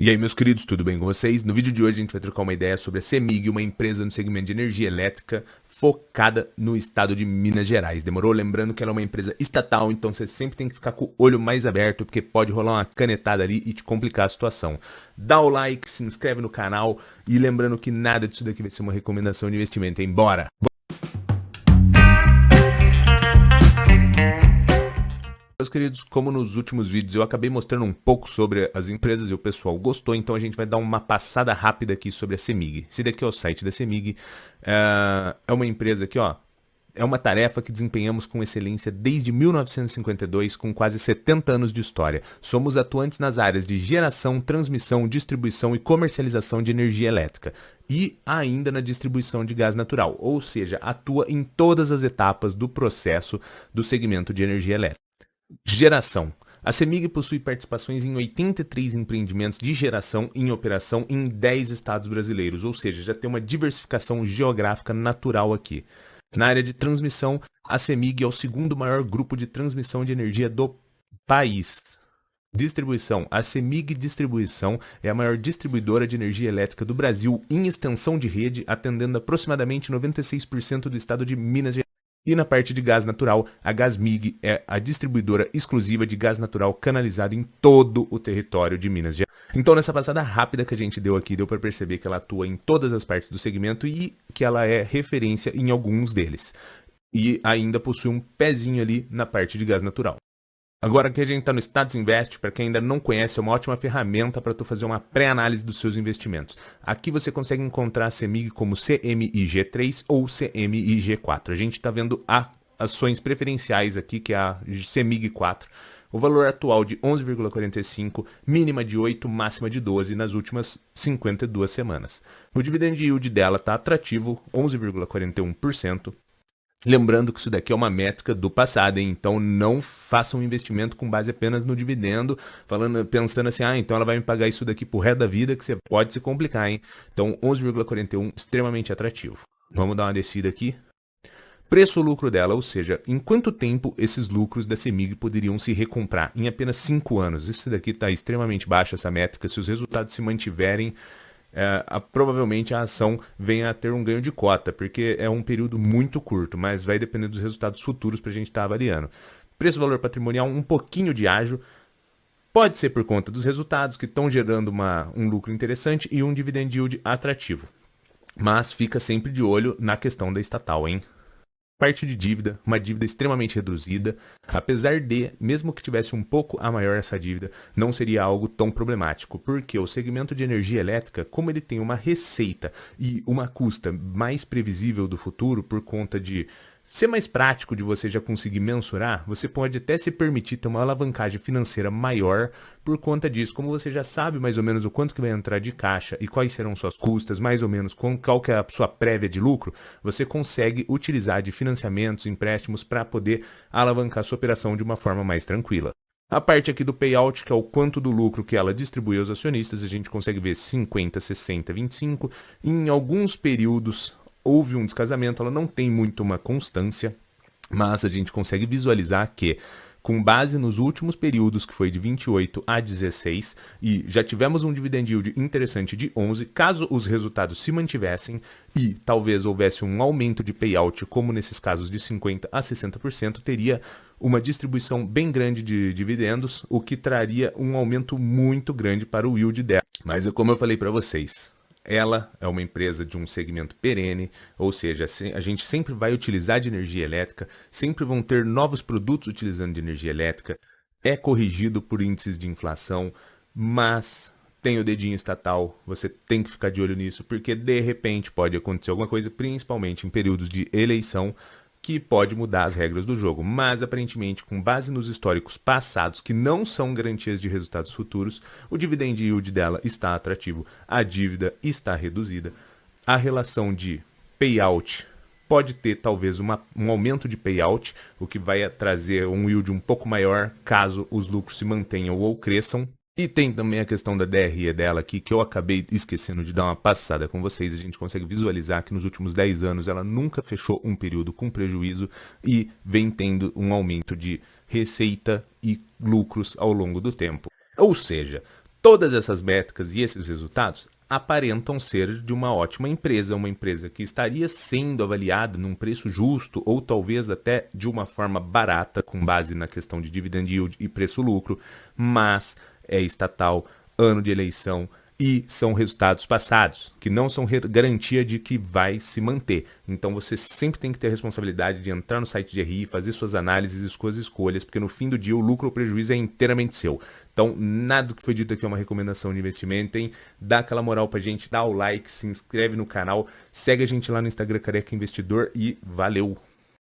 E aí, meus queridos, tudo bem com vocês? No vídeo de hoje a gente vai trocar uma ideia sobre a CEMIG, uma empresa no segmento de energia elétrica focada no estado de Minas Gerais. Demorou? Lembrando que ela é uma empresa estatal, então você sempre tem que ficar com o olho mais aberto, porque pode rolar uma canetada ali e te complicar a situação. Dá o like, se inscreve no canal e lembrando que nada disso daqui vai ser uma recomendação de investimento, hein? Bora! Meus queridos, como nos últimos vídeos eu acabei mostrando um pouco sobre as empresas e o pessoal gostou, então a gente vai dar uma passada rápida aqui sobre a CEMIG. Esse daqui é o site da CEMIG, é uma empresa aqui, ó, é uma tarefa que desempenhamos com excelência desde 1952, com quase 70 anos de história. Somos atuantes nas áreas de geração, transmissão, distribuição e comercialização de energia elétrica e ainda na distribuição de gás natural, ou seja, atua em todas as etapas do processo do segmento de energia elétrica. Geração. A CEMIG possui participações em 83 empreendimentos de geração em operação em 10 estados brasileiros, ou seja, já tem uma diversificação geográfica natural aqui. Na área de transmissão, a CEMIG é o segundo maior grupo de transmissão de energia do país. Distribuição. A CEMIG Distribuição é a maior distribuidora de energia elétrica do Brasil em extensão de rede, atendendo aproximadamente 96% do estado de Minas Gerais. E na parte de gás natural, a Gasmig é a distribuidora exclusiva de gás natural canalizado em todo o território de Minas Gerais. Então, nessa passada rápida que a gente deu aqui, deu para perceber que ela atua em todas as partes do segmento e que ela é referência em alguns deles. E ainda possui um pezinho ali na parte de gás natural. Agora que a gente está no Status Invest, para quem ainda não conhece, é uma ótima ferramenta para tu fazer uma pré-análise dos seus investimentos. Aqui você consegue encontrar a CEMIG como CMIG3 ou CMIG4. A gente está vendo ações preferenciais aqui, que é a CEMIG 4. O valor atual de 11,45, mínima de 8, máxima de 12 nas últimas 52 semanas. O dividend yield dela está atrativo, 11,41%. Lembrando que isso daqui é uma métrica do passado, hein? Então não faça um investimento com base apenas no dividendo, pensando assim, então ela vai me pagar isso daqui pro resto da vida, que você pode se complicar, hein? Então 11,41, extremamente atrativo. Vamos dar uma descida aqui. Preço-lucro dela, ou seja, em quanto tempo esses lucros da CEMIG poderiam se recomprar? Em apenas 5 anos. Isso daqui está extremamente baixo, essa métrica. Se os resultados se mantiverem, provavelmente a ação venha a ter um ganho de cota, porque é um período muito curto, mas vai depender dos resultados futuros para a gente estar avaliando. Preço-valor patrimonial um pouquinho de ágio, pode ser por conta dos resultados que estão gerando um lucro interessante e um dividend yield atrativo. Mas fica sempre de olho na questão da estatal, hein? Parte de dívida, uma dívida extremamente reduzida, apesar de, mesmo que tivesse um pouco a maior essa dívida, não seria algo tão problemático, porque o segmento de energia elétrica, como ele tem uma receita e uma custa mais previsível do futuro por conta de ser mais prático de você já conseguir mensurar, você pode até se permitir ter uma alavancagem financeira maior por conta disso. Como você já sabe mais ou menos o quanto que vai entrar de caixa e quais serão suas custas, mais ou menos qual que é a sua prévia de lucro, você consegue utilizar de financiamentos, empréstimos para poder alavancar sua operação de uma forma mais tranquila. A parte aqui do payout, que é o quanto do lucro que ela distribui aos acionistas, a gente consegue ver 50, 60, 25. Em alguns períodos houve um descasamento, ela não tem muito uma constância, mas a gente consegue visualizar que, com base nos últimos períodos, que foi de 28 a 16, e já tivemos um dividend yield interessante de 11, caso os resultados se mantivessem e talvez houvesse um aumento de payout, como nesses casos de 50 a 60%, teria uma distribuição bem grande de dividendos, o que traria um aumento muito grande para o yield dela. Mas como eu falei para vocês, ela é uma empresa de um segmento perene, ou seja, a gente sempre vai utilizar de energia elétrica, sempre vão ter novos produtos utilizando de energia elétrica, é corrigido por índices de inflação, mas tem o dedinho estatal, você tem que ficar de olho nisso, porque de repente pode acontecer alguma coisa, principalmente em períodos de eleição, que pode mudar as regras do jogo, mas aparentemente, com base nos históricos passados, que não são garantias de resultados futuros, o dividend yield dela está atrativo, a dívida está reduzida, a relação de payout pode ter talvez um aumento de payout, o que vai trazer um yield um pouco maior caso os lucros se mantenham ou cresçam. E tem também a questão da DRE dela aqui, que eu acabei esquecendo de dar uma passada com vocês. A gente consegue visualizar que nos últimos 10 anos ela nunca fechou um período com prejuízo e vem tendo um aumento de receita e lucros ao longo do tempo. Ou seja, Todas essas métricas e esses resultados aparentam ser de uma ótima empresa, uma empresa que estaria sendo avaliada num preço justo ou talvez até de uma forma barata, com base na questão de dividend yield e preço-lucro, mas é estatal, ano de eleição, e são resultados passados, que não são garantia de que vai se manter. Então você sempre tem que ter a responsabilidade de entrar no site de RI, fazer suas análises e suas escolhas, porque no fim do dia o lucro ou prejuízo é inteiramente seu. Então nada do que foi dito aqui é uma recomendação de investimento, hein? Dá aquela moral pra gente, dá o like, se inscreve no canal, segue a gente lá no Instagram Careca Investidor e valeu!